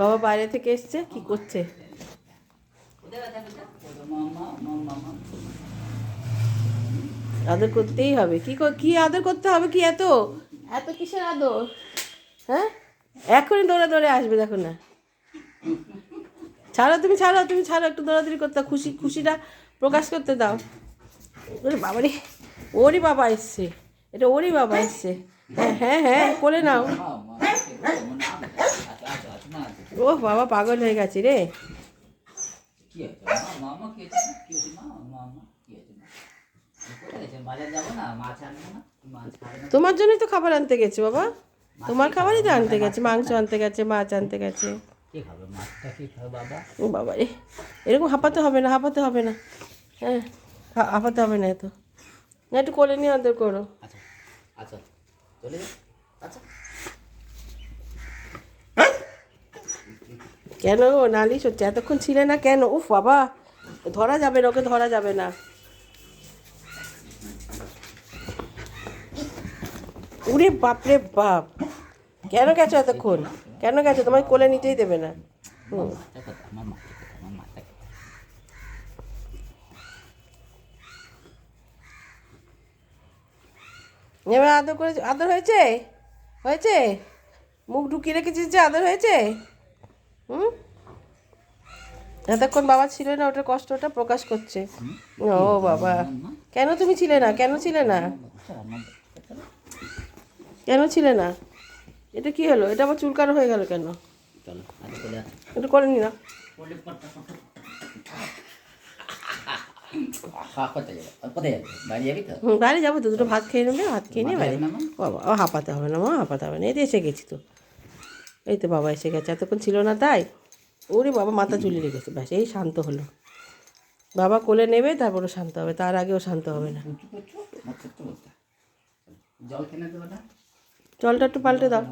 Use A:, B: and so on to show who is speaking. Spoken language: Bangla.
A: বাবা বাইরে থেকে এসছে, কি করছে? আদর করতেই হবে। কি আদর করতে হবে? কি এত এত কিসের আদর? হ্যাঁ, এখনই দৌড়ে দৌড়ে আসবে, দেখো না। ছাড়ো, তুমি ছাড়ো, তুমি ছাড়ো, একটু দৌড়াদৌড়ি করতে দাও, খুশিটা প্রকাশ করতে দাও। ওরে বাবারে, ওরই বাবা এসছে, এটা ওরই বাবা এসছে। হ্যাঁ হ্যাঁ হ্যাঁ, কোলে নাও। ও বাবা পাগল হয়ে গেছে রে। তোমার জন্যই তো খাবার আনতে গেছে বাবা, তোমার খাবারই তো আনতে গেছে, মাংস আনতে গেছে, মাছ আনতে গেছে। ও বাবা রে, এরকম হাঁপাতে হবে না, হাঁপাতে হবে না। হ্যাঁ, হাঁপাতে হবে না, এত না, একটু কোলে নিয়ে আদর করো। কেন নালিশ হচ্ছে? এতক্ষণ ছিলে না কেন? উফ বাবা, ধরা যাবে না, ওকে ধরা যাবে না। উরে বাপরে বাপ, কেন গেছো এতক্ষণ? কেন গেছো? তোমায় কোলে নিতেই দেবে না। এবার আদর করে, আদর হয়েছে? হয়েছে? মুখ ঢুকিয়ে রেখেছিস যে আদর হয়েছে? হুম, এতক্ষণ বাবা ছিল না, ওটার কষ্টটা প্রকাশ করছে। ও বাবা, কেন তুমি ছিলে না? কেন ছিলে না? কেন ছিলে না? এটা কি হলো? এটা আবার চুলকানো হয়ে গেল কেন? একটু করে নি না। বাইরে যাবো তো, দুটো ভাত খেয়ে নেবে, ভাত খেয়ে নিয়ে বাইরে। বাবা, ও হাঁপাতে হবে না মা, হাঁপাতে হবে না, এই তো এসে গেছি তো। এই তো বাবা এসে গেছে, এতক্ষণ ছিল না তাই। ওরে বাবা, মাথা চুলি রেখেছে, ব্যাস এই শান্ত হলো। বাবা কোলে নেবে তারপরে শান্ত হবে, তার আগেও শান্ত হবে না। জলটা একটু পাল্টে দাও।